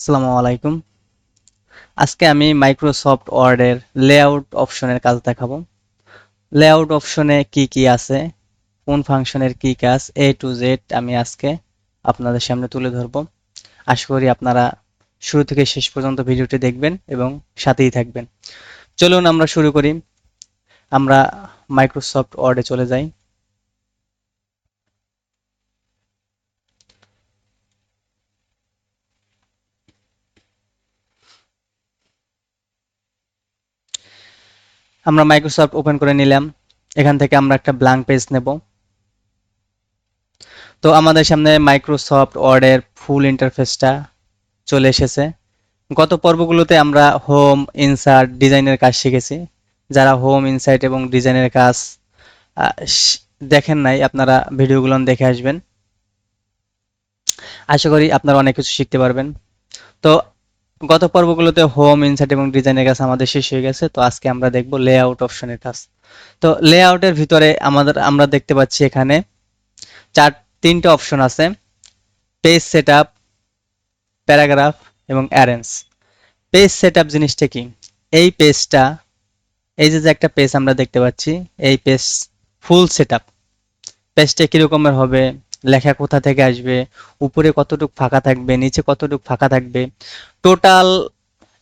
আসসালামু আলাইকুম। আজকে আমি মাইক্রোসফট ওয়ার্ডের লেআউট অপশনের কাজ দেখাবো। লেআউট অপশনে কি কি আছে, কোন ফাংশনের কি কাজ, এ টু জেড আমি আজকে আপনাদের সামনে তুলে ধরবো। আশা করি আপনারা শুরু থেকে শেষ পর্যন্ত ভিডিওটি দেখবেন এবং সাথেই থাকবেন। চলুন আমরা শুরু করি। আমরা মাইক্রোসফট ওয়ার্ডে চলে যাই। আমরা মাইক্রোসফট ওপেন করে নিলাম। এখান থেকে আমরা একটা ব্ল্যাঙ্ক পেজ নেব। তো আমাদের সামনে মাইক্রোসফট ওয়ার্ডের ফুল ইন্টারফেসটা চলে এসেছে। গত পর্বগুলোতে আমরা হোম, ইনসার্ট, ডিজাইনের কাজ শিখেছি। যারা হোম, ইনসার্ট এবং ডিজাইনের কাজ আহ, শ- দেখেন নাই, আপনারা ভিডিওগুলো দেখে আসবেন। আশা করি আপনারা অনেক কিছু শিখতে পারবেন। তো গত পর্বগুলোতে হোম, ইনসার্ট এবং ডিজাইনের কাজ আমাদের শেষ হয়ে গেছে। তো আজকে আমরা দেখব লেআউট অপশনের কাজ। তো লেআউটের ভিতরে আমরা দেখতে পাচ্ছি এখানে তিনটে অপশন আছে: পেজ সেটআপ, প্যারাগ্রাফ এবং অ্যারেঞ্জ। পেজ সেটআপ জিনিসটা কি? এই পেজটা, এই যে একটা পেজ আমরা দেখতে পাচ্ছি, এই পেজ ফুল সেটআপ। পেজটা কিরকমের হবে, লেখা কোথা থেকে আসবে, উপরে কতটুকু ফাঁকা থাকবে, নিচে কতটুকু ফাঁকা থাকবে, টোটাল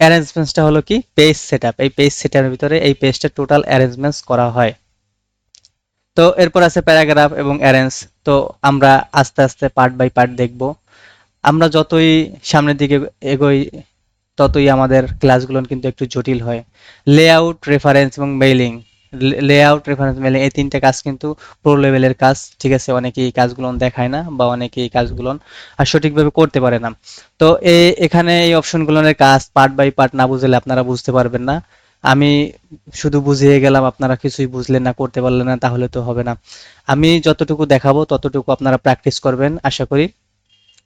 অ্যারেঞ্জমেন্টসটা হলো কি পেজ সেটআপ। এই পেজ সেটআপের ভিতরে এই পেজটা টোটাল অ্যারেঞ্জমেন্টস করা হয়। তো এরপর আছে প্যারাগ্রাফ এবং অ্যারেঞ্জ। তো আমরা আস্তে আস্তে পার্ট বাই পার্ট দেখব। আমরা যতই সামনের দিকে এগোই ততই আমাদের ক্লাসগুলো কিন্তু একটু জটিল হয়। লেআউট, রেফারেন্স এবং মেইলিং। লেআউট, রেফারেন্স, মেইলিং এই তিনটে কাজ কিন্তু প্রো লেভেলের কাজ। ঠিক আছে, অনেকেই এই কাজগুলো দেখায় না বা অনেকেই এই কাজগুলো আর সঠিকভাবে করতে পারে না। তো এখানে এই অপশনগুলোর কাজ পার্ট বাই পার্ট না বুঝলে আপনারা বুঝতে পারবেন না। আমি শুধু বুঝিয়ে গেলাম, আপনারা কিছুই বুঝলেন না, করতে পারলেন না, তাহলে তো হবে না। আমি যতটুকু দেখাবো ততটুকু আপনারা প্র্যাকটিস করবেন। আশা করি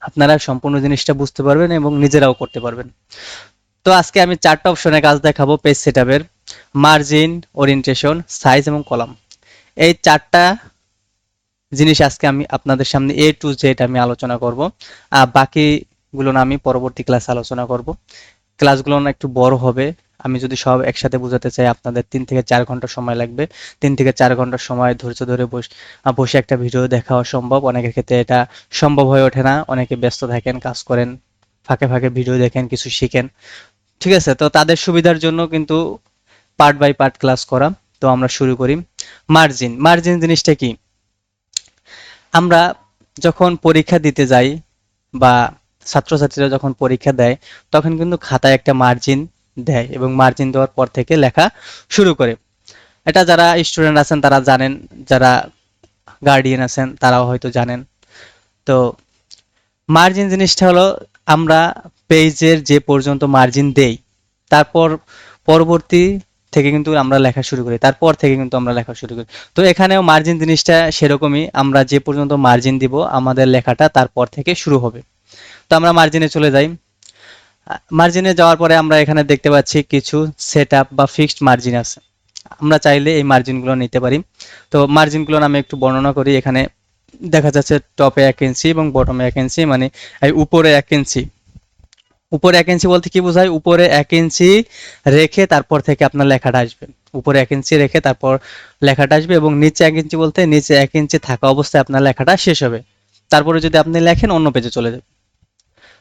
আপনারা সম্পূর্ণ জিনিসটা বুঝতে পারবেন এবং নিজেরাও করতে পারবেন। তো আজকে আমি চারটা অপশনে কাজ দেখাবো পেজ সেটআপের: মার্জিন, ওরিয়েন্টেশন, সাইজ এবং কলাম। এই চারটা জিনিস আজকে আমি আপনাদের সামনে এ টু জেড আমি আলোচনা করব। আর বাকিগুলো না আমি পরবর্তী ক্লাসে আলোচনা করব। ক্লাসগুলো না একটু বড় হবে। আমি যদি সব একসাথে বোঝাতে চাই আপনাদের 3 থেকে 4 ঘন্টা সময় লাগবে। 3 থেকে 4 ঘন্টা সময় ধৈর্য ধরে বসে একটা ভিডিও দেখা অসম্ভব। অনেকের ক্ষেত্রে এটা সম্ভব হয়ে ওঠে না। অনেকে ব্যস্ত থাকেন, কাজ করেন, ফাঁকে ফাঁকে ভিডিও দেখেন, কিছু শিখেন। ঠিক আছে, তো তাদের সুবিধার জন্য কিন্তু পার্ট বাই পার্ট ক্লাস করা। তো আমরা শুরু করি। মার্জিন, মার্জিন জিনিসটা কি? আমরা যখন পরীক্ষা দিতে যাই বা ছাত্রছাত্রীরা যখন পরীক্ষা দেয়, তখন কিন্তু খাতায় একটা মার্জিন দেয় এবং মার্জিন দেওয়ার পর থেকে লেখা শুরু করে। এটা যারা স্টুডেন্ট আছেন তারা জানেন, যারা গার্ডিয়ান আছেন তারাও হয়তো জানেন। তো মার্জিন জিনিসটা হলো, আমরা পেজের যে পর্যন্ত মার্জিন দেই, তারপর পরবর্তী থেকে কিন্তু আমরা লেখা শুরু করি, তারপর থেকে কিন্তু আমরা লেখা শুরু করি। তো এখানেও মার্জিন জিনিসটা সেরকমই, আমরা যে পর্যন্ত মার্জিন দিব আমাদের লেখাটা তারপর থেকে শুরু হবে। তো আমরা মার্জিনে চলে যাই। মার্জিনে যাওয়ার পরে আমরা এখানে দেখতে পাচ্ছি কিছু সেট আপ বা ফিক্সড মার্জিন আছে। আমরা চাইলে এই মার্জিনগুলো নিতে পারি। তো মার্জিনগুলো আমি একটু বর্ণনা করি। এখানে দেখা যাচ্ছে টপে 1 ইঞ্চি এবং বটমে 1 ইঞ্চি, মানে এই উপরে 1 ইঞ্চি। উপরে 1 ইঞ্চি বলতে কি বোঝায়? উপরে 1 ইঞ্চি রেখে তারপর থেকে আপনার লেখাটা আসবে। উপরে 1 ইঞ্চি রেখে তারপর লেখাটা আসবে, এবং নিচে 1 ইঞ্চি বলতে নিচে 1 ইঞ্চি থাকা অবস্থায় আপনার লেখাটা শেষ হবে। তারপরে যদি আপনি লেখেন অন্য পেজে চলে যাবে।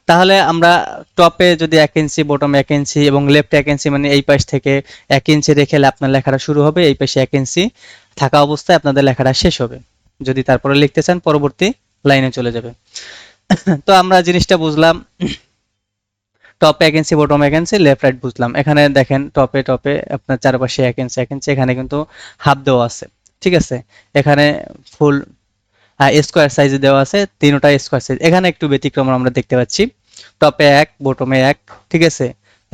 তাহলে আমরা টপে যদি 1 ইঞ্চি, বটমে 1 ইঞ্চি এবং লেফটে 1 ইঞ্চি, মানে এই পাশ থেকে 1 ইঞ্চি রেখে আপনার লেখাটা শুরু হবে, এই পাশে 1 ইঞ্চি থাকা অবস্থায় আপনাদের লেখাটা শেষ হবে। যদি তারপরে লিখতে চান পরবর্তী লাইনে চলে যাবে। তো আমরা জিনিসটা বুঝলাম। টপ 1 ইঞ্চি, বটম 1 ইঞ্চি, লেফট রাইট বুঝলাম। এখানে দেখেন টপে টপে আপনার চারপাশে 1 ইঞ্চি 1 ইঞ্চি, এখানে কিন্তু হাফ দেওয়া আছে। ঠিক আছে, এখানে ফুল স্কোয়ার সাইজে দেওয়া আছে, তিনটা স্কোয়ার সাইজ। এখানে একটু ব্যতিক্রম আমরা দেখতে পাচ্ছি। টপে 1, বটমে 1। ঠিক আছে,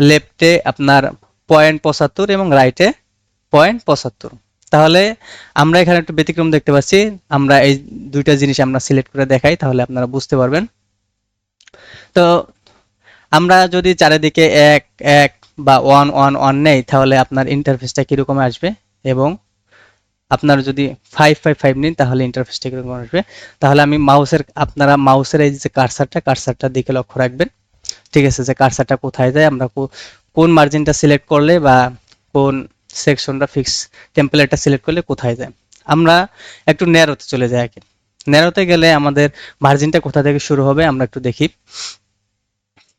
লেফটে আপনার 0.75 এবং রাইটে 0.75। তাহলে আমরা এখানে একটু ব্যতিক্রম দেখতে পাচ্ছি। আমরা এই দুইটা জিনিস আমরা সিলেক্ট করে দেখাই, তাহলে আপনারা বুঝতে পারবেন। তো আমরা যদি চারিদিকে 1 1 বা 1 1 1 নেই, তাহলে আপনার ইন্টারফেসটা কিরকম আসবে, এবং আপনারা যদি 5 5 5 নিন তাহলে ইন্টারফেসটা কিরকম আসবে। তাহলে আমি আপনারা মাউসের এই যে কার্সারটার দিকে লক্ষ্য রাখবেন। ঠিক আছে, যে কার্সারটা কোথায় যায়, আমরা কোন মার্জিনটা সিলেক্ট করলে বা কোন সেকশনটা ফিক্স টেম্পলেটটা সিলেক্ট করলে কোথায় যায়। আমরা একটু ন্যারোতে চলে যাই আগে। ন্যারোতে গেলে আমাদের মার্জিনটা কোথা থেকে শুরু হবে আমরা একটু দেখি।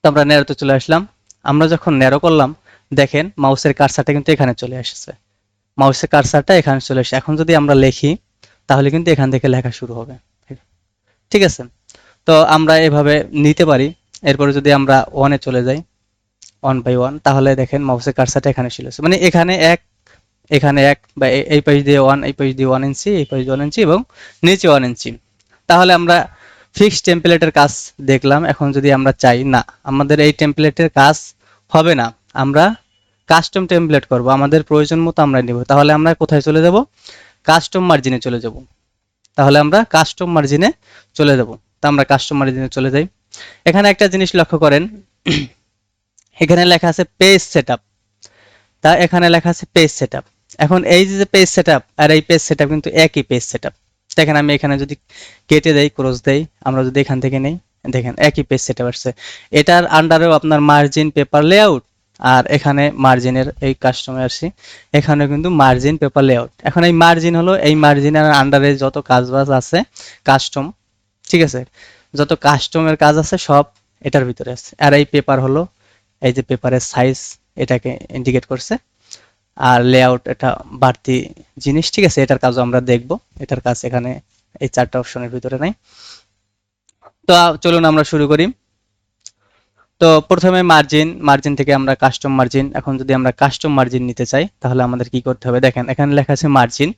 তো আমরা ন্যারোতে চলে আসলাম। আমরা যখন ন্যারো করলাম, দেখেন মাউসের কার্সারটা কিন্তু এখানে চলে এসেছে। মাউসের কার্সারটা এখানে চলে এসেছে। এখন যদি আমরা লিখি তাহলে কিন্তু এখান থেকে লেখা শুরু হবে। ঠিক আছে, তো আমরা এভাবে নিতে পারি। এরপরে যদি আমরা ওয়ানে চলে যাই, 1/1, তাহলে দেখেন মাউসের কার্সারটা এখানে ছিল, মানে এখানে এক, এখানে এক, বা এই পাশ দিয়ে 1, এই পাশ দিয়ে 1 ইঞ্চি, এই পাশ দিয়ে 1 ইঞ্চি এবং নিচে 1 ইঞ্চি। তাহলে আমরা ফিক্সড টেমপ্লেটের কাজ দেখলাম। এখন যদি আমরা চাই না আমাদের এই টেমপ্লেটের কাজ হবে না, আমরা কাস্টম টেমপ্লেট করব, আমাদের প্রয়োজন মতো আমরা নিব, তাহলে আমরা কোথায় চলে যাব? কাস্টম মার্জিনে চলে যাব। তাহলে আমরা কাস্টম মার্জিনে চলে যাব। তো আমরা কাস্টম মার্জিনে চলে যাই। এখানে একটা জিনিস লক্ষ্য করেন, এখানে লেখা আছে পেজ সেটআপ। তা এখানে লেখা আছে পেজ সেটআপ। এখন এই যে পেজ সেটআপ আর এই পেজ সেটআপ কিন্তু একই পেজ সেটআপ। দেখেন আমি এখানে যদি কেটে দেই, ক্রস দেই, আমরা যদি এখান থেকে নেই, দেখেন একই পেজ সেটআপ আসছে। এটার আন্ডারেও আপনার মার্জিন, পেপার লেআউট, আর এখানে মার্জিনের এই কাস্টমে আসছি, এখানে কিন্তু মার্জিন, পেপার লেআউট। এখন এই মার্জিন হলো এই মার্জিনের আন্ডারে যত কাজবাজ আছে কাস্টম, ঠিক আছে, যত কাস্টমের কাজ আছে সব এটার ভিতরে আছে। আর এই পেপার হলো এই যে পেপারের সাইজ, এটাকে ইন্ডিকেট করছে। আর লেআউট এটা বাড়তি জিনিস, ঠিক আছে, এটার কাজও আমরা দেখব। এটার কাজ এখানে এই 4টা অপশনের ভিতরে নাই। তো চলুন আমরা শুরু করি। তো প্রথমে মার্জিন, মার্জিন থেকে আমরা কাস্টম মার্জিন। এখন যদি আমরা কাস্টম মার্জিন নিতে চাই তাহলে আমাদের কি করতে হবে? দেখেন এখানে লেখা আছে মার্জিন,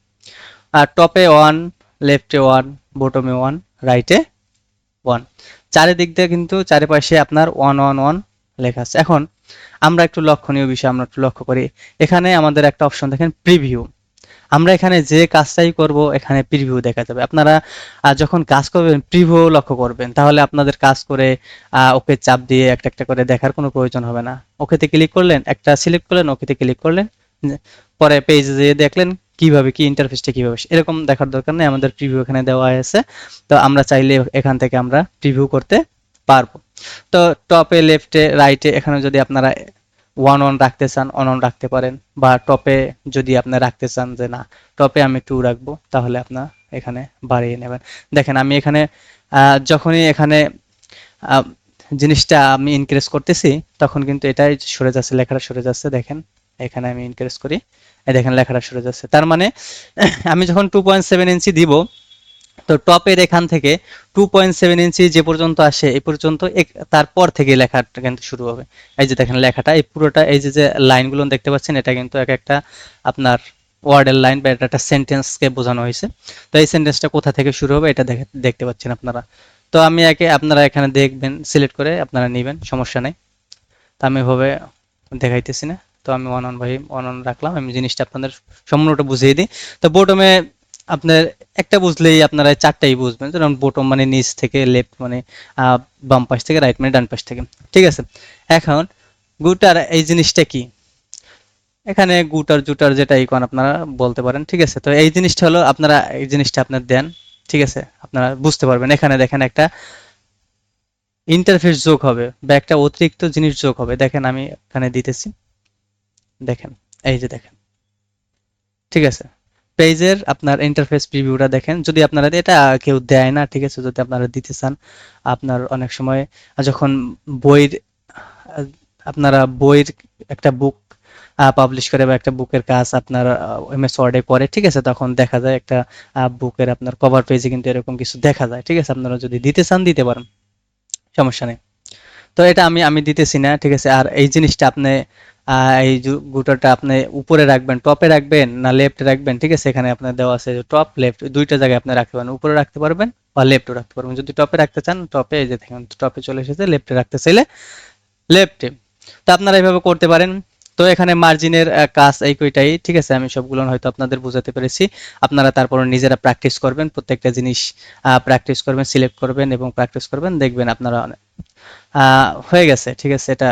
আর টপে 1, লেফটে 1, বটমে 1, রাইটে 1, চারিদিক দিয়ে কিন্তু চারিপাশে আপনার 111 লেখা আছে। এখন আমরা একটু লক্ষণীয় বিষয় আমরা একটু লক্ষ্য করি। এখানে আমাদের একটা অপশন দেখেন প্রিভিউ। আমরা এখানে যে কাজটাই করব এখানে প্রিভিউ দেখা যাবে। আপনারা যখন কাজ করবেন প্রিভিউ লক্ষ্য করবেন, তাহলে আপনাদের কাজ করে ওকে চাপ দিয়ে একটা একটা করে দেখার কোনো প্রয়োজন হবে না। ওকেতে ক্লিক করলেন, একটা সিলেক্ট করলেন, ওকেতে ক্লিক করলেন, পরে পেজে যেয়ে দেখলেন কিভাবে কি ইন্টারফেসটা কিভাবে, এরকম দেখার দরকার নেই। আমাদের প্রিভিউ এখানে দেওয়া আছে, তো আমরা চাইলে এখান থেকে আমরা প্রিভিউ করতে পারবো। তো টপে, লেফটে, রাইটে এখানে যদি আপনারা 1 রাখতে চান 1 রাখতে পারেন, বা টপে যদি আপনি রাখতে চান যে না টপে আমি 2 রাখবো, তাহলে আপনার এখানে বাড়িয়ে নেবেন। দেখেন আমি এখানে যখনই এখানে আহ, জিনিসটা আমি ইনক্রিজ করতেছি তখন কিন্তু এটাই সরে যাচ্ছে, লেখাটা সরে যাচ্ছে। দেখেন এখানে আমি ইনক্রিজ করি, এই দেখেন লেখাটা সরে যাচ্ছে। তার মানে আমি যখন 2.7 ইঞ্চি দিব, তো টপের এখান থেকে 2.7 ইঞ্চি যে পর্যন্ত আসে এই পর্যন্ত, তারপর থেকে লেখাটা কিন্তু শুরু হবে। এই যে দেখেন লেখাটা এই পুরোটা, এই যে যে লাইনগুলো দেখতে পাচ্ছেন, এটা কিন্তু এক একটা আপনার ওয়ার্ডের লাইন বা এটা একটা সেন্টেন্সকে বোঝানো হয়েছে। তো এই সেন্টেন্সটা কোথা থেকে শুরু হবে এটা দেখতে পাচ্ছেন আপনারা। তো আমি আপনারা এখানে দেখবেন, সিলেক্ট করে আপনারা নেবেন, সমস্যা নেই। তো আমি এভাবে দেখাইতেছি না, তো আমি 1 রাখলাম। আমি জিনিসটা আপনাদের সম্পূর্ণটা বুঝিয়ে দিই। তো বোটমে আপনার একটা বুঝলেই আপনারা 4টাই বুঝবেন, যেমন বোটম মানে নিচ থেকে, লেফট মানে বাম পাশ থেকে, রাইট মানে ডান পাশ থেকে, ঠিক আছে। এখন গুটার এই জিনিসটা কি? এখানে গুটার জুটার যেটা ইকন আপনারা বলতে পারেন, ঠিক আছে। তো এই জিনিসটা হলো আপনারা এই জিনিসটা আপনার দেন, ঠিক আছে, আপনারা বুঝতে পারবেন। এখানে দেখেন একটা ইন্টারফেস যোগ হবে বা একটা অতিরিক্ত জিনিস যোগ হবে। দেখেন আমি এখানে দিতেছি, দেখেন এই যে দেখেন, ঠিক আছে। পেজের আপনার ইন্টারফেস প্রিভিউটা দেখেন, যদি আপনারা এটা কেউ দেয় না, ঠিক আছে, যদি আপনারা দিতে চান, আপনার অনেক সময় যখন বইয়ের আহ, আপনারা বইয়ের একটা বুক পাবলিশ করে বা একটা বুকের কাজ আপনার এমএস ওয়ার্ডে করে, ঠিক আছে, তখন দেখা যায় একটা বুকের আপনার কভার পেজে কিন্তু এরকম কিছু দেখা যায়, ঠিক আছে। আপনারা যদি দিতে চান দিতে পারেন, সমস্যা নেই। তো এটা আমি আমি দিতেছি না, ঠিক আছে। আর এই জিনিসটা আপনি এই গুটারটা আপনি উপরে রাখবেন, টপে রাখবেন না লেফটে রাখবেন, ঠিক আছে। এখানে আপনার দেওয়া আছে টপ লেফট দুইটা জায়গায় আপনি রাখতে পারেন, উপরে রাখতে পারবেন বা লেফটে রাখতে পারবেন। যদি টপে রাখতে চান টপে, এই যে দেখেন টপে চলে এসেছে, লেফটে রাখতে চাইলে লেফটে। তো আপনারা এইভাবে করতে পারেন। তো এখানে মার্জিনের কাজ এই কয়টাই, ঠিক আছে। আমি সবগুলো হয়তো আপনাদের বোঝাতে পেরেছি। আপনারা তারপর নিজেরা প্র্যাকটিস করবেন, প্রত্যেকটা জিনিস প্র্যাকটিস করবেন, সিলেক্ট করবেন এবং প্র্যাকটিস করবেন, দেখবেন আপনারা হয়ে গেছে, ঠিক আছে। এটা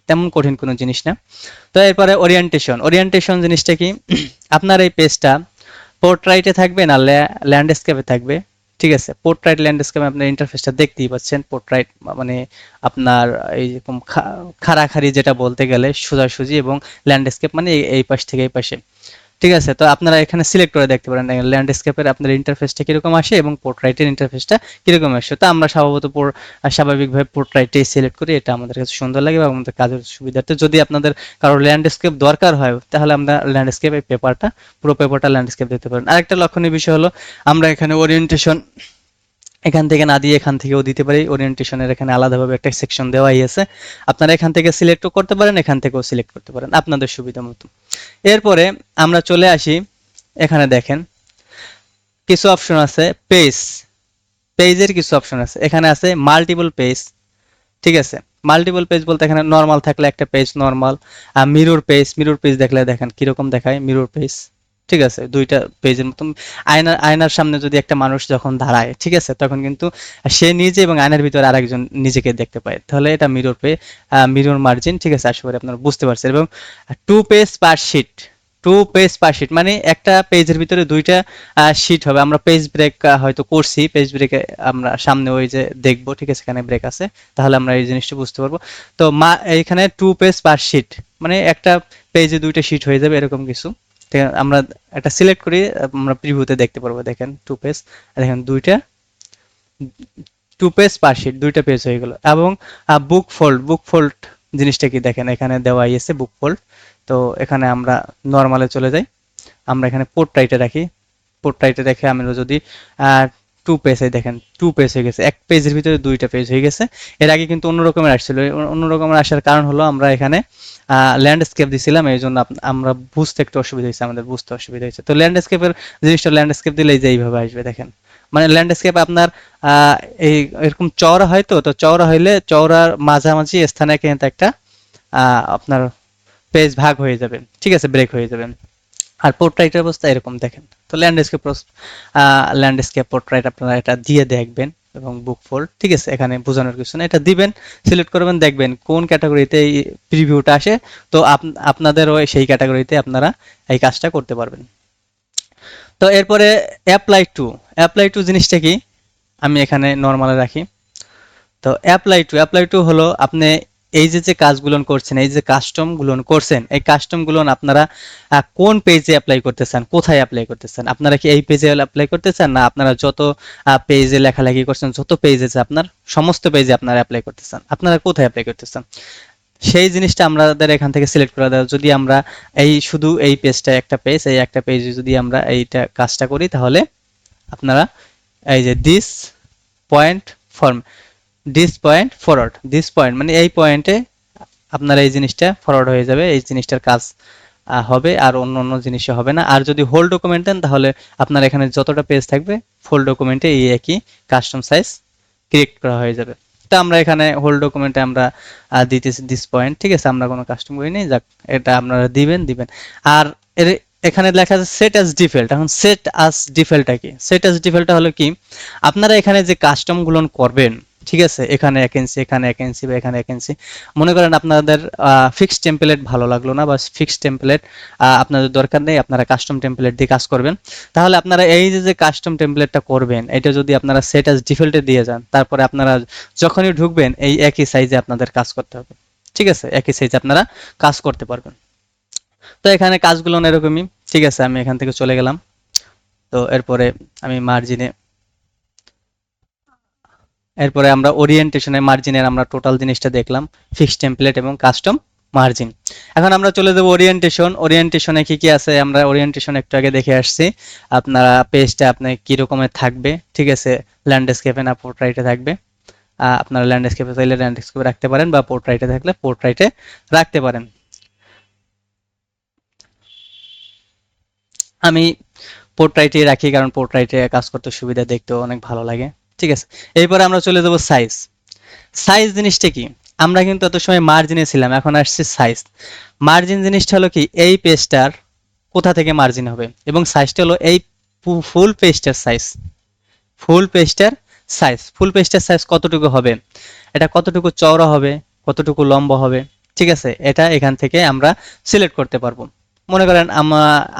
তেমন কঠিন কোনো জিনিস না। তো এরপরে ওরিয়েন্টেশন, ওরিয়েন্টেশন জিনিসটা কি? আপনার এই পেজটা পোর্ট্রাইটে থাকবে না ল্যান্ডস্কেপে থাকবে, ঠিক আছে, পোর্ট্রাইট ল্যান্ডস্কেপে আপনার ইন্টারফেসটা দেখতেই পাচ্ছেন। পোর্ট্রাইট মানে আপনার এইরকম খাড়াখাড়ি যেটা বলতে গেলে সোজাসুজি, এবং ল্যান্ডস্কেপ মানে এই পাশ থেকে এই পাশে। ঠিক আছে, তো আপনারা এখানে সিলেক্ট করে দেখতে পারেন ল্যান্ডস্কেপের আপনার ইন্টারফেসটা কিরকম আসে এবং পোর্ট্রাইটের ইন্টারফেসটা কিরকম আসে। তো আমরা স্বাভাবিকভাবে পোর্ট্রাইটটাই সিলেক্ট করি, এটা আমাদের কাছে সুন্দর লাগে এবং আমাদের কাজের সুবিধার্থে। যদি আপনাদের কারো ল্যান্ডস্কেপ দরকার হয় তাহলে আমরা ল্যান্ডস্কেপ এই পেপারটা, পুরো পেপারটা ল্যান্ডস্কেপ দিতে পারেন। আরেকটা লক্ষণীয় বিষয় হলো আমরা এখানে ওরিয়েন্টেশন এখান থেকে না দিয়ে এখান থেকেও দিতে পারি। ওরিয়েন্টেশনের এখানে আলাদাভাবে একটা সেকশন দেওয়াই আছে, আপনারা এখান থেকে সিলেক্টও করতে পারেন, এখান থেকেও সিলেক্ট করতে পারেন আপনাদের সুবিধা মতো। এরপরে আমরা চলে আসি, এখানে দেখেন কিছু অপশন আছে। পেজের কিছু অপশন আছে, এখানে আছে মাল্টিপল পেজ। ঠিক আছে, মাল্টিপল পেজ বলতে এখানে নর্মাল থাকলে একটা পেজ নর্মাল, আর মিরর পেজ দেখলে দেখেন কিরকম দেখায় মিরর পেজ। ঠিক আছে, দুইটা পেজের মতন। আয়নার সামনে যদি একটা মানুষ যখন দাঁড়ায়, ঠিক আছে, তখন কিন্তু সে নিজে এবং আয়নার ভিতরে আরেকজন নিজেকে দেখতে পায়, তাহলে এটা মিরর মার্জিন। ঠিক আছে, আশা করি আপনারা বুঝতে পারছেন। এবং টু পেজ পার শিট, মানে একটা পেজের ভিতরে দুইটা শিট হবে। আমরা পেজ ব্রেক হয়তো করছি, পেজ ব্রেকে আমরা সামনে ওই যে দেখবো, ঠিক আছে, এখানে ব্রেক আছে, তাহলে আমরা এই জিনিসটা বুঝতে পারবো। তো এইখানে টু পেজ পার শিট মানে একটা পেজে দুইটা শিট হয়ে যাবে এরকম কিছু। ঠিক আছে, আমরা একটা সিলেক্ট করি, আমরা প্রিভিউতে দেখতে পারবো। দেখেন টু পেজ, দেখেন টু পেজ পার শিট, দুইটা পেজ হয়ে গেল। এবং বুক ফোল্ড জিনিসটা কি দেখেন এখানে দেওয়াই আছে, বুক ফোল্ড। তো এখানে আমরা নর্মালে চলে যাই, আমরা এখানে পোর্ট্রাইটে রাখি। পোর্ট্রাইটে রেখে আমরা যদি টু পেজে দেখেন, টু পেজ হয়ে গেছে, এক পেজের ভিতরে দুইটা পেজ হয়ে গেছে। এর আগে কিন্তু অন্য রকমের আসছিল, অন্য রকমের আসার কারণ হলো আমরা এখানে ল্যান্ডস্কেপ দিছিলাম, এই জন্য আমরা বুঝতে একটু অসুবিধা হয়েছে, আমাদের বুঝতে অসুবিধা হয়েছে। তো ল্যান্ডস্কেপ দিলে এই যে এইভাবে আসবে দেখেন। মানে ল্যান্ডস্কেপ আপনার আহ, এই এরকম চওড়া হয়, তো চওড়া হইলে চওড়ার মাঝামাঝি স্থানে কিন্তু একটা আপনার পেজ ভাগ হয়ে যাবে, ঠিক আছে, ব্রেক হয়ে যাবে। আর পোর্ট্রাইটের অবস্থা এরকম দেখেন। তো ল্যান্ডস্কেপ পোর্ট্রাইট আপনারা এটা দিয়ে দেখবেন, এবং বুক ফোল্ড, ঠিক আছে, এখানে বোঝানোর কিছু না, এটা দিবেন, সিলেক্ট করবেন, দেখবেন কোন ক্যাটাগরিতে এই প্রিভিউটা আসে। তো আপনাদেরও সেই ক্যাটাগরিতে আপনারা এই কাজটা করতে পারবেন। তো এরপরে অ্যাপ্লাই টু জিনিসটা কি, আমি এখানে নর্মালে রাখি। তো অ্যাপ্লাই টু হলো আপনি এই যে কাজগুলো করছেন, এই যে কাস্টম গুলো করছেন, এই কাস্টম গুলো আপনারা কোন পেজে অ্যাপ্লাই করতে চান, কোথায় অ্যাপ্লাই করতে চান। আপনারা কি এই পেজে অ্যাপ্লাই করতে চান, না আপনারা যত পেজে লেখালেখি করছেন, যত পেজ আছে আপনার, সমস্ত পেজে আপনারা অ্যাপ্লাই করতে চান, আপনারা কোথায় অ্যাপ্লাই করতে চান, সেই জিনিসটা আমাদের এখান থেকে সিলেক্ট করে দেওয়া। যদি আমরা শুধু এই পেজটা একটা পেজ, এই একটা পেজে যদি আমরা এইটা কাজটা করি, তাহলে আপনারা এই যে পয়েন্ট ফর্ম দিস পয়েন্ট মানে এই পয়েন্টে আপনার এই জিনিসটা ফরওয়ার্ড হয়ে যাবে, এই জিনিসটার কাজ হবে, আর অন্য অন্য জিনিসে হবে না। আর যদি হোল ডকুমেন্ট দেন, তাহলে আপনার এখানে যতটা পেজ থাকবে ফুল ডকুমেন্টে এই একই কাস্টম সাইজ ক্রিয়েট করা হয়ে যাবে। তো আমরা এখানে হোল ডকুমেন্টে আমরা দিতেছি দিস পয়েন্ট, ঠিক আছে, আমরা কোনো কাস্টম করি নেই, যাক, এটা আপনারা দিবেন। আর এর এখানে লেখা আছে সেট অ্যাজ ডিফল্ট। এখন সেট অ্যাজ ডিফল্টটা কি? সেট অ্যাজ ডিফল্টটা হলো কি, আপনারা এখানে যে কাস্টম গুলো করবেন, ঠিক আছে, এখানে এক ইঞ্চি, এখানে এক ইঞ্চি, বা এখানে এক ইঞ্চি, মনে করেন আপনাদের ফিক্সড টেমপ্লেট ভালো লাগলো না, বা ফিক্সড টেমপ্লেট আপনাদের দরকার নেই, আপনারা কাস্টম টেমপ্লেট দিয়ে কাজ করবেন। তাহলে আপনারা এই যে কাস্টম টেমপ্লেটটা করবেন, এটা যদি আপনারা সেট অ্যাজ ডিফল্টে দিয়ে যান, তারপরে আপনারা যখনই ঢুকবেন এই একই সাইজে আপনাদের কাজ করতে হবে, ঠিক আছে, একই সাইজে আপনারা কাজ করতে পারবেন। তো এখানে কাজগুলো এরকমই, ঠিক আছে, আমি এখান থেকে চলে গেলাম। তো আমি মার্জিনে এরপরে আমরা মার্জিনের আমরা টোটাল জিনিসটা দেখলাম, ফিক্সড টেমপ্লেট এবং কাস্টম মার্জিন। এখন আমরা চলে যাব ওরিয়েন্টেশনে কি কি আছে, আমরা ওরিয়েন্টেশন একটু আগে দেখে আসছি। আপনারা পেজটা আপনি কি রকমের থাকবে, ঠিক আছে, ল্যান্ডস্কেপে না পোর্ট্রাইটে থাকবে। আপনারা ল্যান্ডস্কেপে চাইলে ল্যান্ডস্কেপে রাখতে পারেন, বা পোর্ট্রাইটে থাকলে পোর্ট্রাইটে রাখতে পারেন। আমি পোর্ট্রাইটে রাখি, কারণ পোর্ট্রাইটে কাজ করতে সুবিধা, দেখতেও অনেক ভালো লাগে। ঠিক আছে, এরপরে আমরা চলে যাব সাইজ জিনিসটা কি। আমরা কিন্তু এত সময় মার্জিনে ছিলাম, এখন আসছে সাইজ। মার্জিন জিনিসটা হলো কি, এই পেজটার কোথা থেকে মার্জিন হবে, এবং সাইজটা হলো এই ফুল পেজটার সাইজ। ফুল পেজটার সাইজ কতটুকু হবে, এটা কতটুকু চওড়া হবে, কতটুকু লম্বা হবে, ঠিক আছে, এটা এখান থেকে আমরা সিলেক্ট করতে পারবো। মনে করেন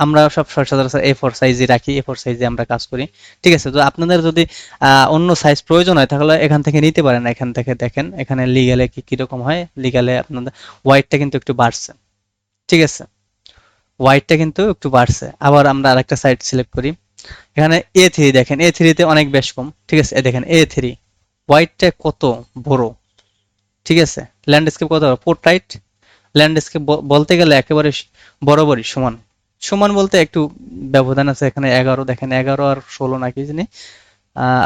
আমরা সব সচরাচর A4 সাইজে রাখি, A4 সাইজে আমরা কাজ করি। ঠিক আছে, তো আপনাদের যদি অন্য সাইজ প্রয়োজন হয় তাহলে এখান থেকে নিতে পারেন। এখান থেকে দেখেন এখানে লিগ্যালে কিরকম হয়। লিগ্যালে আপনাদের হোয়াইটটা কিন্তু একটু বাড়ছে। ঠিক আছে, হোয়াইটটা কিন্তু একটু বাড়ছে। আবার আমরা আরেকটা সাইড সিলেক্ট করি, এখানে A3 দেখেন, A3 তে অনেক বেশ কম। ঠিক আছে, দেখেন A3 হোয়াইটটা কত বড়। ঠিক আছে, ল্যান্ডস্কেপ কত পোর্ট্রাইট, ল্যান্ডস্কেপ বলতে গেলে একেবারে বরাবরই সমান। সমান বলতে একটু ব্যবধান আছে, এখানে 11 দেখেন, 11 আর 16 নাকি জানি,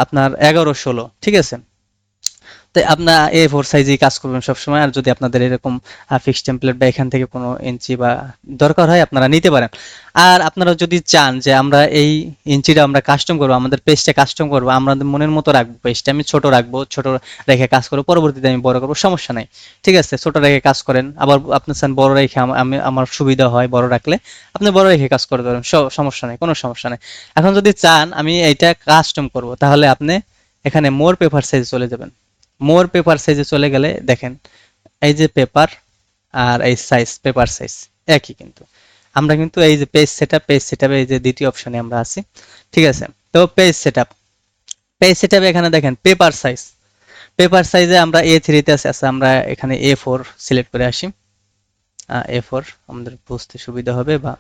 আপনার 11-16। ঠিক আছে, তো আপনার A4 সাইজেই কাজ করবেন সবসময়। আর যদি আপনাদের এরকম ফিক্সড টেমপ্লেট বা এখান থেকে কোনো ইঞ্চি বা দরকার হয় আপনারা নিতে পারেন। আর আপনারা যদি চান যে আমরা এই ইঞ্চিটা আমরা কাস্টম করবো, আমাদের পেজটা কাস্টম করবো, আমাদের মনের মতো রাখবো, পেজটা আমি ছোট রাখবো, ছোট রেখে কাজ করবো, পরবর্তীতে আমি বড় করবো, সমস্যা নাই। ঠিক আছে, ছোট রেখে কাজ করেন, আবার আপনি চান বড় রেখে আমি আমার সুবিধা হয় বড় রাখলে আপনি বড় রেখে কাজ করতে পারেন, সমস্যা নেই, কোনো সমস্যা নেই। এখন যদি চান আমি এইটা কাস্টম করব, তাহলে আপনি এখানে মোর পেপার সাইজ চলে যাবেন। মোর পেপার সাইজে চলে গেলে দেখেন এই যে পেপার আর এই সাইজ, পেপার সাইজ একই। কিন্তু আমরা কিন্তু এই যে পেজ সেটআপ এই যে দ্বিতীয় অপশনে আমরা আছি। ঠিক আছে, তো পেজ সেটআপে এখানে দেখেন পেপার সাইজ, পেপার সাইজে আমরা A3 তে আছে, আমরা এখানে A4 সিলেক্ট করে আসি। A4 আমাদের বুঝতে সুবিধা হবে বা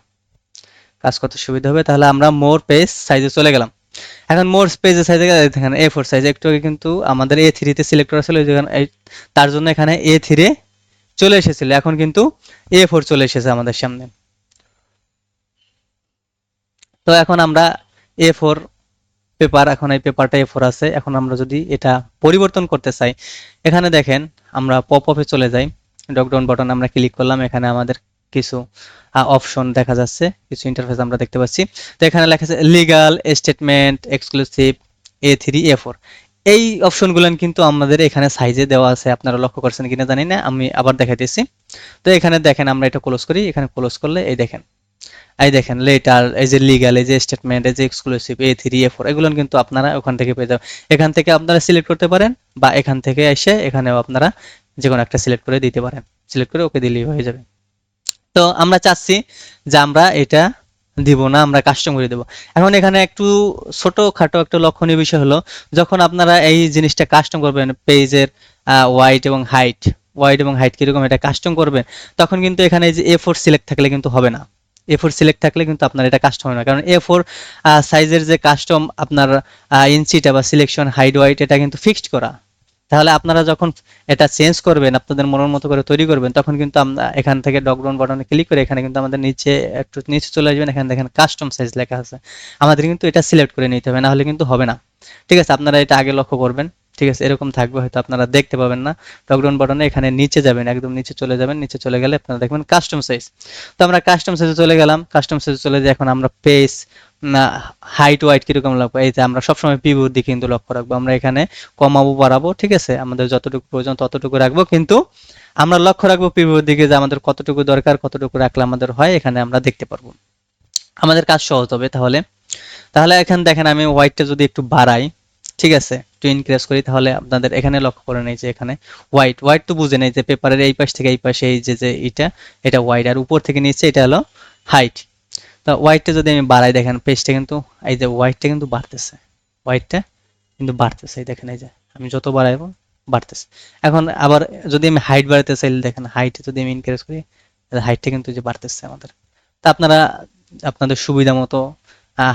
কাজ করতে সুবিধা হবে। তাহলে আমরা মোর পেজ সাইজে চলে গেলাম। এখন মোর পেজের সাইজে দেখেন A4 সাইজ, একটু আগে কিন্তু আমাদের A3 তে সিলেক্ট করা ছিল, তার জন্য এখানে A3 চলে এসেছিল, এখন কিন্তু A4 চলে এসেছে আমাদের সামনে। তো এখন আমরা A4 পেপার, এখন এই পেপারটা A4 আছে, এখন আমরা যদি এটা পরিবর্তন করতে চাই, এখানে দেখেন আমরা পপ আপে চলে যাই, ড্রপডাউন বাটন আমরা ক্লিক করলাম, এখানে আমাদের কিছু অপশন দেখা যাচ্ছে, কিছু ইন্টারফেস আমরা দেখতে পাচ্ছি। তো এখানে লেখা আছে legal, statement, exclusive, A3, A4। এই অপশনগুলো কিন্তু আমাদের এখানে সাইজে দেওয়া আছে, আপনারা লক্ষ্য করছেন কিনা জানি না, আমি আবার দেখাইতেছি। তো এখানে দেখেন আমরা এটা ক্লোজ করি, এখানে ক্লোজ করলে এই দেখেন লেটার, এই যে লিগ্যাল, এই যে স্টেটমেন্ট, এই যে এক্সক্লুসিভ, A3, A4 এগুলো কিন্তু আপনারা ওখান থেকে পেয়ে যাবেন। এখান থেকে আপনারা সিলেক্ট করতে পারেন বা এখান থেকে এসে এখানেও আপনারা যে কোনো একটা সিলেক্ট করে দিতে পারেন, সিলেক্ট করে ওকে দিলেই হয়ে যাবে। তো আমরা চাচ্ছি যে আমরা এটা দিব না, আমরা কাস্টম করে দেব। এখন এখানে একটু ছোটখাটো একটা লক্ষণীয় বিষয় হলো, যখন আপনারা এই জিনিসটা কাস্টম করবেন, পেজের ওয়াইড এবং হাইট, কিরকম এটা কাস্টম করবেন, তখন কিন্তু এখানে এই যে A4 সিলেক্ট থাকলে কিন্তু হবে না। A4 সিলেক্ট থাকলে কিন্তু আপনার এটা কাস্টম হবে না, কারণ A4 সাইজের যে কাস্টম আপনার ইঞ্চিটা বা সিলেকশন হাইট ওয়াইট এটা কিন্তু ফিক্সড করা। তাহলে আপনারা যখন এটা চেঞ্জ করবেন, আপনাদের মনের মতো করে তৈরি করবেন, তখন কিন্তু আমরা এখান থেকে ড্রপ ডাউন বাটনে ক্লিক করে এখানে কিন্তু আমাদের নিচে একটু নিচে চলে আসবেন, এখানে দেখেন কাস্টম সাইজ লেখা আছে, আমাদের কিন্তু এটা সিলেক্ট করে নিতে হবে, না হলে কিন্তু হবে না। ঠিক আছে, আপনারা এটা আগে লক্ষ্য করবেন। ঠিক আছে, এরকম থাকবে, হয়তো আপনারা দেখতে পাবেন না। ড্রপ ডাউন বাটনে এখানে নিচে যাবেন, একদম নিচে চলে যাবেন, নিচে চলে গেলে আপনারা দেখবেন কাস্টম সাইজ। তো আমরা কাস্টম সাইজে চলে গেলাম, কাস্টম সাইজে চলে যাই, এখন আমরা পেজ না হাইট ওয়াইট কিরকম লাগবে, এই যে আমরা সবসময় পিভির দিকে কিন্তু লক্ষ্য রাখবো, আমরা এখানে কমাবো বাড়াবো, ঠিক আছে, আমাদের যতটুকু প্রয়োজন ততটুকু রাখবো, কিন্তু আমরা লক্ষ্য রাখবো পিভির দিকে যে আমাদের কতটুকু দরকার, কতটুকু রাখলে আমাদের হয়, এখানে আমরা দেখতে পারবো, আমাদের কাজ সহজ হবে। তাহলে তাহলে এখানে দেখেন আমি হোয়াইটটা যদি একটু বাড়াই, ঠিক আছে, একটু ইনক্রিজ করি, তাহলে আপনাদের এখানে লক্ষ্য করে নেই যে এখানে হোয়াইট তো বুঝে নেই যে পেপারের এই পাশ থেকে এই পাশে এই যে যে এটা হোয়াইট, আর উপর থেকে নিচে এটা হলো হাইট। তো হোয়াইটটা যদি আমি বাড়াই, দেখেন পেজটা কিন্তু এই যে হোয়াইটটা কিন্তু বাড়তেছে, হোয়াইটটা কিন্তু বাড়তেছে, এই দেখেন এই যে আমি যত বাড়াইবো বাড়তেছে। এখন আবার যদি আমি হাইট বাড়াতে চাই, দেখেন হাইট যদি আমি ইনক্রিজ করি, হাইটটা কিন্তু যে বাড়তেছে আমাদের। তা আপনারা আপনাদের সুবিধা মতো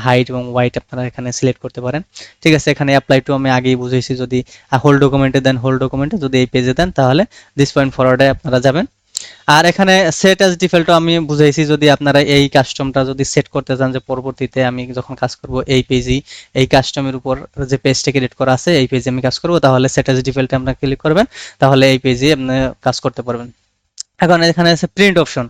হাইট এবং হোয়াইট আপনারা এখানে সিলেক্ট করতে পারেন। ঠিক আছে, এখানে অ্যাপ্লাই টু আমি আগেই বুঝেছি, যদি হোল ডকুমেন্টে দেন, হোল ডকুমেন্টে যদি এই পেজে দেন, তাহলে দিস পয়েন্ট ফরওয়ার্ডে আপনারা যাবেন। আর এখানে সেট অ্যাজ ডিফল্টও আমি বুঝাইছি, যদি আপনারা এই কাস্টমটা যদি সেট করতে চান যে পরবর্তীতে আমি যখন কাজ করব এই পেজই, এই কাস্টমের উপর যে পেজটা ক্রিয়েট করা আছে এই পেজে আমি কাজ করব, তাহলে সেট অ্যাজ ডিফল্টে আপনারা ক্লিক করবেন, তাহলে এই পেজে আপনি কাজ করতে পারবেন। এখন এখানে আছে প্রিন্ট অপশন।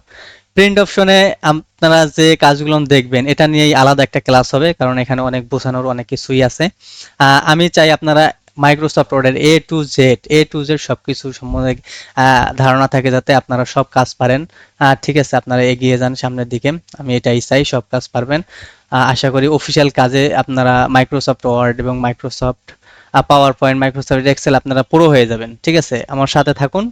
প্রিন্ট অপশনে আপনারা যে কাজগুলো দেখবেন এটা নিয়েই আলাদা একটা ক্লাস হবে, কারণ এখানে অনেক বোঝানোর অনেক কিছুই আছে। আমি চাই আপনারা মাইক্রোসফট ওয়ার্ডের এ টু জেড সবকিছু সম্বন্ধে ধারণা থাকে, যাতে আপনারা সব কাজ পারেন। ঠিক আছে, আপনারা এগিয়ে যান সামনের দিকে, আমি এটাই চাই, সব কাজ পারবেন। আশা করি অফিসিয়াল কাজে আপনারা মাইক্রোসফট ওয়ার্ড এবং Microsoft PowerPoint, Microsoft Excel আপনারা পুরো হয়ে যাবেন। ঠিক আছে, আমার সাথে থাকুন,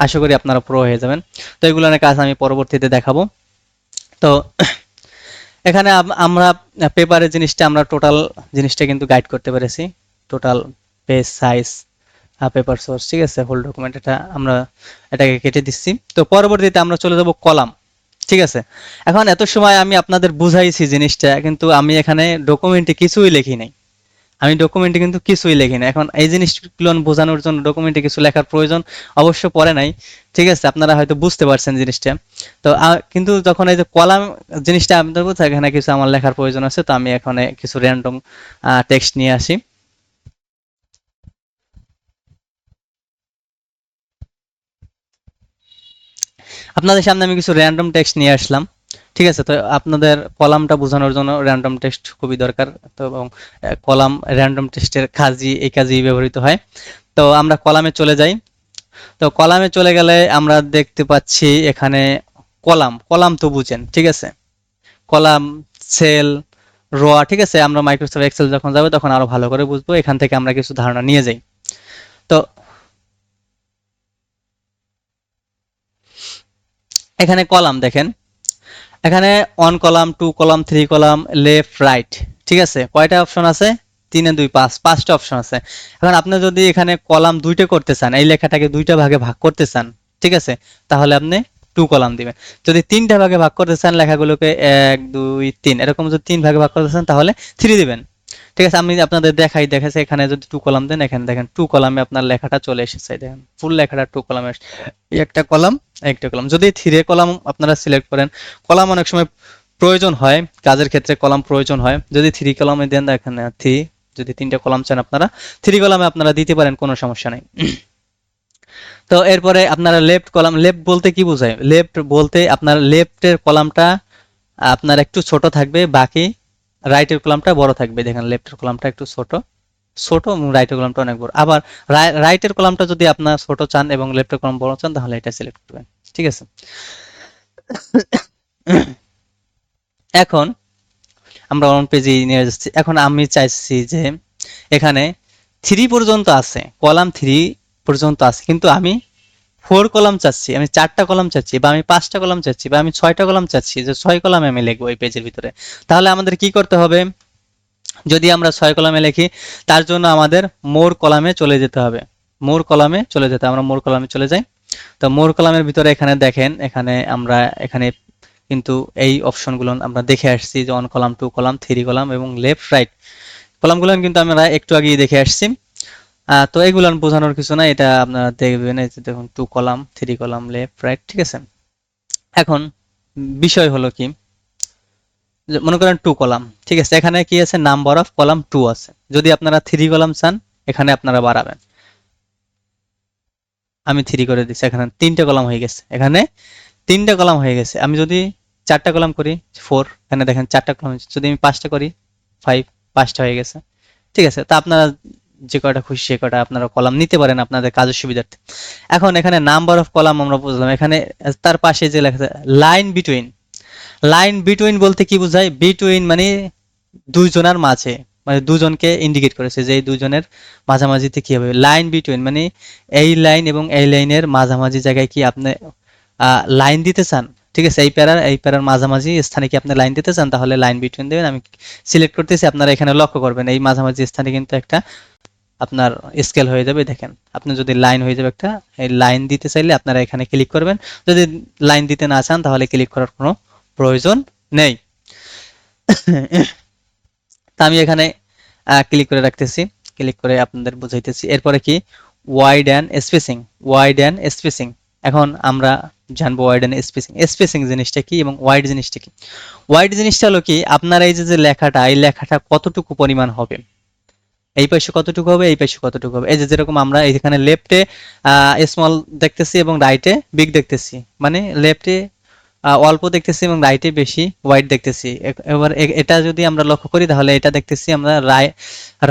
আশা করি আপনারা প্রো হয়ে যাবেন। তো এগুলোর কাজ আমি পরবর্তীতে দেখাবো। তো এখানে আমরা পেপারের জিনিসটা আমরা টোটাল জিনিসটা কিন্তু গাইড করতে পেরেছি, total page size, paper source, ঠিক আছে, হোল ডকুমেন্ট, এটা আমরা এটাকে কেটে দিচ্ছি। তো পরবর্তীতে আমরা চলে যাব কলাম, ঠিক আছে। এখন এত সময় আমি আপনাদের বুঝাইছি জিনিসটা, কিন্তু আমি এখানে ডকুমেন্টে কিছুই লিখি নাই, আমি ডকুমেন্টে কিন্তু কিছুই লিখি না। এখন এই জিনিসগুলো বোঝানোর জন্য ডকুমেন্টে কিছু লেখার প্রয়োজন অবশ্য পড়ে নাই, ঠিক আছে, আপনারা হয়তো বুঝতে পারছেন জিনিসটা। তো কিন্তু যখন এই যে কলাম জিনিসটা আমি দেখবো, এখানে কিছু আমার লেখার প্রয়োজন আছে, তো আমি এখানে কিছু র্যান্ডম টেক্সট নিয়ে আসি। আপনাদের সামনে আমি কিছু র্যান্ডম টেক্সট নিয়ে আসলাম, ঠিক আছে। তো আপনাদের কলামটা বোঝানোর জন্য র্যান্ডম টেক্সট খুবই দরকার। তো এবং কলাম র্যান্ডম টেক্সটের কাজই এই কাজেই ব্যবহৃত হয়। তো আমরা কলামে চলে যাই। তো কলামে চলে গেলে আমরা দেখতে পাচ্ছি এখানে কলাম, কলাম তো বুঝেন, ঠিক আছে, কলাম, সেল, রোয়া, ঠিক আছে। আমরা মাইক্রোসফট এক্সেল যখন যাবো তখন আরো ভালো করে বুঝবো, এখান থেকে আমরা কিছু ধারণা নিয়ে যাই। তো এখানে কলাম দেখেন, এখানে 1 column, 2 column, 3 column, left right, ঠিক আছে। কয়টা অপশন আছে? 3 এ 2 5, পাঁচটা অপশন আছে। এখন আপনি যদি এখানে কলাম দুইটা করতে চান, এই লেখাটাকে দুইটা ভাগে ভাগ করতে চান, ঠিক আছে, তাহলে আপনি 2 কলাম দিবেন। যদি তিনটা ভাগে ভাগ করতে চান লেখাগুলোকে, 1 2 3 এরকম যদি তিন ভাগে ভাগ করতে চান তাহলে 3 দিবেন, ঠিক আছে। আমি আপনাদের দেখাচ্ছি, এখানে যদি 2 কলাম দেন, এখানে দেখেন 2 কলামে আপনার লেখাটা চলে এসেছে, দেখেন ফুল লেখাটা 2 কলামে, একটা কলাম, একটা কলাম। যদি 3 কলাম আপনারা সিলেক্ট করেন, কলাম অনেক সময় প্রয়োজন হয়, কাজের ক্ষেত্রে কলাম প্রয়োজন হয়। যদি 3 কলামে দেন, দেখেন 3, যদি তিনটা কলাম চান আপনারা 3 কলামে আপনারা দিতে পারেন, কোনো সমস্যা নেই। তো এরপরে আপনারা লেফট কলাম, লেফট বলতে কি বোঝায়? লেফট বলতে আপনার লেফটের কলামটা আপনার একটু ছোট থাকবে, বাকি রাইটের কলামটা বড় থাকবে। দেখেন লেফটের কলামটা একটু ছোট ছোট এবং রাইটের কলামটা অনেক বড়। আবার রাইটের কলামটা যদি আপনার ছোট চান এবং লেফটের কলাম বড় চান, তাহলে এটা সিলেক্ট করবেন, ঠিক আছে। এখন আমরা অন পেজে নিয়ে যাচ্ছি। এখন আমি চাইছি যে এখানে 3 পর্যন্ত আছে, কলাম 3 পর্যন্ত আছে, কিন্তু আমি 4 কলাম চাচ্ছি, আমি 4টা কলাম চাচ্ছি, বা আমি 5টা কলাম চাচ্ছি, বা আমি 6টা কলাম চাচ্ছি, যে 6 কলামে আমি লিখবো এই পেজের ভিতরে। তাহলে আমাদের কি করতে হবে? যদি আমরা 6 কলামে লিখি, তার জন্য আমাদের মোর কলামে চলে যেতে হবে, মোর কলামে চলে যেতে, আমরা মোর কলামে চলে যাই। তো মোর কলামের ভিতরে এখানে দেখেন, এখানে আমরা এখানে কিন্তু এই অপশনগুলো আমরা দেখে আসছি, যে 1 কলাম, 2 কলাম, 3 কলাম এবং লেফট রাইট কলামগুলো কিন্তু আমরা একটু আগেই দেখে আসছি। তো এগুলো বোঝানোর কিছু না, এটা আপনারা দেখবেন। এই যে দেখুন 2 কলাম, 3 কলাম, লেফট রাইট, ঠিক আছে। এখন বিষয় হলো কি, যে মনে করেন 2 কলাম, ঠিক আছে, এখানে কি আছে? নাম্বার অফ কলাম 2 আছে। যদি আপনারা 3 কলাম চান, এখানে আপনারা বাড়াবেন। আমি 3 করে দিচ্ছি, এখানে 3টে কলাম হয়ে গেছে, এখানে 3টে কলাম হয়ে গেছে। আমি যদি 4টা কলাম করি, 4, এখানে দেখেন 4টা কলাম হয়েছে। যদি আমি 5টা করি, 5, 5টা হয়ে গেছে, ঠিক আছে। তা আপনারা যে কয়টা খুশি সে কয়টা আপনারা কলাম নিতে পারেন আপনাদের কাজের সুবিধার্থে। এখন এখানে নাম্বার অফ কলাম আমরা বুঝলাম, এখানে তার পাশে যে লেখা আছে লাইন বিটুইন, লাইন বিটুইন বলতে কি বোঝায়? বিটুইন মানে দুইজনের মাঝে, মানে দুজনকে ইন্ডিকেট করেছে যে এই দুজনের মাঝামাঝিতে কি হবে। লাইন বিটুইন মানে এই লাইন এবং এই লাইনের মাঝামাঝি জায়গায় কি আপনি লাইন দিতে চান, ঠিক আছে, এই প্যারার মাঝামাঝি স্থানে কি আপনি লাইন দিতে চান, তাহলে লাইন বিটুইন দেবেন। আমি সিলেক্ট করতেছি, আপনারা এখানে লক্ষ্য করবেন এই মাঝামাঝি স্থানে কিন্তু একটা আপনার স্কেল হয়ে যাবে। দেখেন আপনি যদি লাইন হয়ে যাবে একটা, এই লাইন দিতে চাইলে আপনারা এখানে ক্লিক করবেন। যদি লাইন দিতে না চান তাহলে ক্লিক করার কোনো প্রয়োজন নেই। তা আমি এখানে ক্লিক করে রাখতেছি, ক্লিক করে আপনাদের বুঝাইতেছি। এরপরে কি? Wide and spacing, wide and spacing. এখন আমরা জানবো ওয়াইড অ্যান্ড স্পেসিং, স্পেসিং জিনিসটা কি এবং ওয়াইড জিনিসটা কি। ওয়াইড জিনিসটা হলো কি, আপনার এই যে লেখাটা, এই লেখাটা কতটুকু পরিমাণ হবে, এই পাশে কতটুকু হবে, এই পাশে কতটুকু হবে। এই যে যেরকম আমরা এখানে লেফটে স্মল দেখতেছি এবং রাইটে বিগ দেখতেছি, মানে লেফটে অল্প দেখতেছি এবং রাইটে বেশি ওয়াইড দেখতেছি। এবার এটা যদি আমরা লক্ষ্য করি তাহলে এটা দেখতেছি আমরা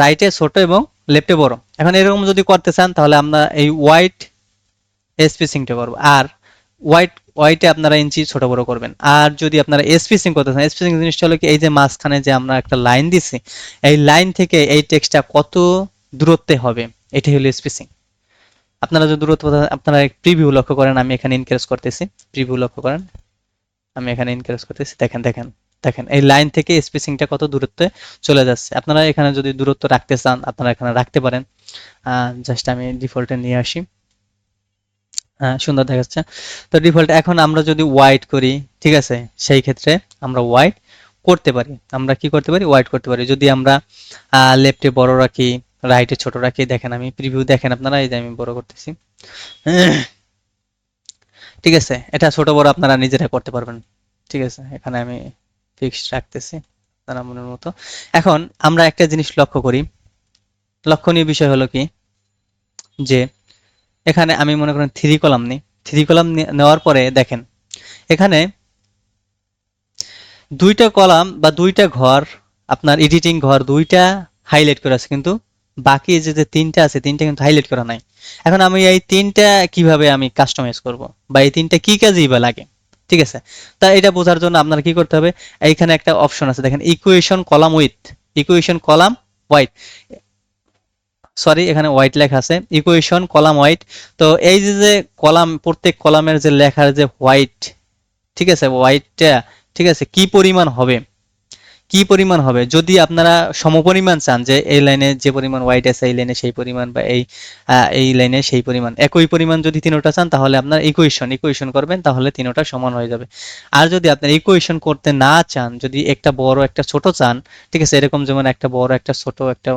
রাইটে ছোট এবং লেফটে বড়। এখন এরকম যদি করতে চান তাহলে আমরা এই ওয়াইড স্পেসিংটা করবো, আর ওয়াইটে আপনারা ইঞ্চি ছোট বড় করবেন। আর যদি আপনারা স্পেসিং করতে চান, স্পেসিং জিনিসটা হলো কি, এই যে মাঝখানে যে আমরা একটা লাইন দিছি, এই লাইন থেকে এই টেক্সটটা কত দূরত্বে হবে, এটাই হলো স্পেসিং। আপনারা যদি দূরত্ব, আপনারা প্রিভিউ লক্ষ্য করেন, আমি এখানে ইনক্রিজ করতেছি, প্রিভিউ লক্ষ্য করেন, আমি এখানে ইনক্রিজ করতেছি, দেখেন দেখেন দেখেন এই লাইন থেকে স্পেসিংটা কত দূরত্বে চলে যাচ্ছে। আপনারা এখানে যদি দূরত্ব রাখতে চান আপনারা এখানে রাখতে পারেন। জাস্ট আমি ডিফল্টে নিয়ে আসি। হ্যাঁ, সুন্দর দেখাচ্ছে। তো ডিফল্ট এখন আমরা যদি হোয়াইট করি, ঠিক আছে, সেই ক্ষেত্রে আমরা হোয়াইট করতে পারি। আমরা কি করতে পারি? হোয়াইট করতে পারি। যদি আমরা লেফটে বড় রাখি, রাইটে ছোট রাখি, দেখেন আমি প্রিভিউ দেখেন আপনারা, এই যে আমি বড় করতেছি। ঠিক আছে, এটা ছোট বড় আপনারা নিজেরা করতে পারবেন। ঠিক আছে, এখানে আমি ফিক্সড রাখতেছি আপনারা মনের মতো। এখন আমরা একটা জিনিস লক্ষ্য করি, লক্ষণীয় বিষয় হলো কি, যে এখানে আমি মনে করেন 3 কলাম নিই। 3 কলাম নেওয়ার পরে দেখেন এখানে 2টা কলাম বা 2টা ঘর, আপনার এডিটিং ঘর 2টা হাইলাইট করা আছে, কিন্তু বাকি যে 3টা আছে 3টা কিন্তু হাইলাইট করা নাই। এখন আমি এই 3টা কিভাবে আমি কাস্টমাইজ করব, বা এই 3টা কি কাজেই বা লাগে? ঠিক আছে, তা এটা বোঝার জন্য আপনার কি করতে হবে, এইখানে একটা অপশন আছে দেখেন, equation column with, equation column white, sorry এখানে হোয়াইট লেখা আছে, ইকুয়েশন কলাম হোয়াইট। তো এই যে কলাম, প্রত্যেক কলামের যে লেখার যে হোয়াইট, ঠিক আছে, হোয়াইটটা ঠিক আছে কি পরিমাণ হবে, কি পরিমাণ হবে, যদি আপনারা সমপরিমাণ চান, যে এই লাইনে যে পরিমাণ হোয়াইট আছে এই লাইনে সেই পরিমাণ, বা এই লাইনে সেই পরিমাণ, একই পরিমাণ যদি তিনোটা চান তাহলে আপনার ইকুয়েশন ইকুয়েশন করবেন, তাহলে তিনোটা সমান হয়ে যাবে। আর যদি আপনার ইকুয়েশন করতে না চান, যদি একটা বড় একটা ছোট চান, ঠিক আছে, এরকম যেমন একটা বড় একটা ছোট, একটা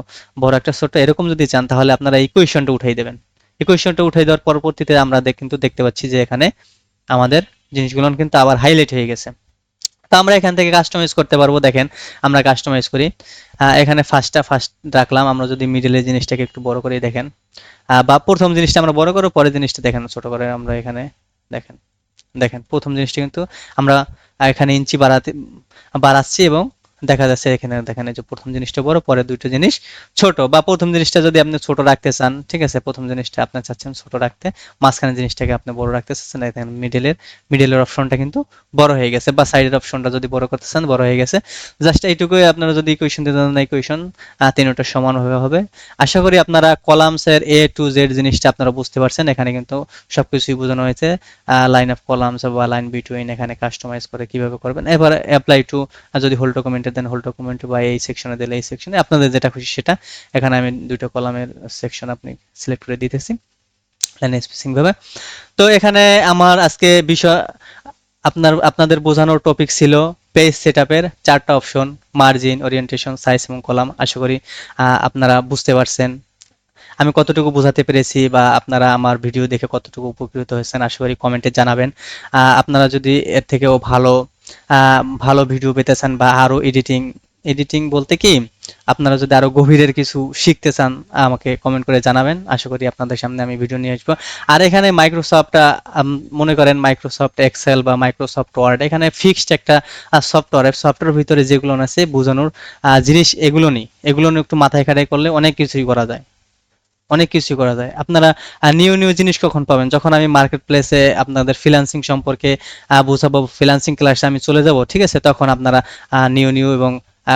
বড় একটা ছোট এরকম যদি চান, তাহলে আপনারা ইকুয়েশনটা উঠাই দেবেন। ইকুয়েশনটা উঠাই দেওয়ার পরবর্তীতে আমরা কিন্তু দেখতে পাচ্ছি যে এখানে আমাদের জিনিসগুলো কিন্তু আবার হাইলাইট হয়ে গেছে। তো আমরা এখান থেকে কাস্টমাইজ করতে পারবো, দেখেন আমরা কাস্টমাইজ করি। এখানে ফার্স্ট রাখলাম, আমরা যদি মিডলের জিনিসটাকে একটু বড় করে দেখেন, বা প্রথম জিনিসটা আমরা বড় করব, পরের জিনিসটা দেখেন ছোট করে আমরা এখানে দেখেন, দেখেন প্রথম জিনিসটা কিন্তু আমরা এখানে ইঞ্চি বাড়াচ্ছি, এবং দেখা যাচ্ছে এখানে দেখেন এই যে প্রথম জিনিসটা বড়, পরে দুটো জিনিস ছোট, বা প্রথম জিনিসটা যদি আপনি ছোট রাখতে চান, ঠিক আছে, প্রথম জিনিসটা আপনি চাচ্ছেন ছোট রাখতে, মাঝখানের জিনিসটাকে আপনি বড় রাখতে চাচ্ছেন, দেখেন মিডলের অপশনটা কিন্তু বড় হয়ে গেছে, বা সাইডের অপশনটা যদি বড় করতে চান বড় হয়ে গেছে। জাস্ট এইটুকুই, আপনারা যদি ইকুয়েশন দিতে চান ইকুয়েশন তিনটা সমানভাবে হবে। আশা করি আপনারা কলামসের এ টু জেড জিনিসটা আপনারা বুঝতে পারছেন, এখানে কিন্তু সবকিছুই বোঝানো হয়েছে। লাইন অফ কলামস বা লাইন বিটুইন এখানে কাস্টমাইজ করে কিভাবে করবেন, এবার অ্যাপ্লাই টু, যদি হোল ডকুমেন্টে দেন হোল ডকুমেন্ট, বা এই সেকশনে দিলে এই সেকশনে, আপনাদের যেটা খুশি সেটা। এখানে আমি দুটো কলামের সেকশন আপনি সিলেক্ট করে দিতেছি লাইন স্পেসিং ভাবে। তো এখানে আমার আজকে বিষয় আপনাদের বোঝানোর টপিক ছিল পেজ সেটআপের 4টা অপশন, মার্জিন, ওরিয়েন্টেশন, সাইজ এবং কলাম। আশা করি আপনারা বুঝতে পারছেন আমি কতটুকু বোঝাতে পেরেছি, বা আপনারা আমার ভিডিও দেখে কতটুকু উপকৃত হয়েছেন, আশা করি কমেন্টে জানাবেন। আপনারা যদি এর থেকেও ভালো ভালো ভিডিও পেতে চান, বা আরো এডিটিং, এডিটিং বলতে কি, আপনারা যদি আরো গভীরের কিছু শিখতে চান, আমাকে কমেন্ট করে জানাবেন, আশা করি আপনাদের সামনে আমি ভিডিও নিয়ে আসবো। আর এখানে মাইক্রোসফট, মনে করেন মাইক্রোসফট এক্সেল বা মাইক্রোসফট ওয়ার্ড, এখানে ফিক্সড একটা সফটওয়্যার ভিতরে যেগুলো আছে বোঝানোর জিনিস, এগুলো নিয়ে একটু মাথায় খাটাই করলে অনেক কিছুই করা যায়, অনেক কিছু করা যায়। আপনারা নিউ নিউ জিনিস কখন পাবেন? যখন আমি মার্কেট প্লেসে আপনাদের ফ্রিল্যান্সিং সম্পর্কে বোঝাবো, ফ্রিল্যান্সিং ক্লাসে আমি চলে যাব, ঠিক আছে, তখন আপনারা নিউ নিউ এবং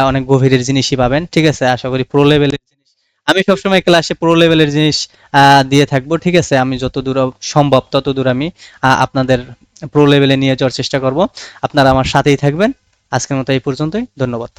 অনেক গভীরের জিনিসই পাবেন, ঠিক আছে। আশা করি প্রো লেভেলের জিনিস আমি সবসময় ক্লাসে প্রো লেভেলের জিনিস দিয়ে থাকবো, ঠিক আছে। আমি যতদূর সম্ভব ততদূর আমি আপনাদের প্রো লেভেলে নিয়ে যাওয়ার চেষ্টা করব। আপনারা আমার সাথেই থাকবেন। আজকের মতো এই পর্যন্তই, ধন্যবাদ।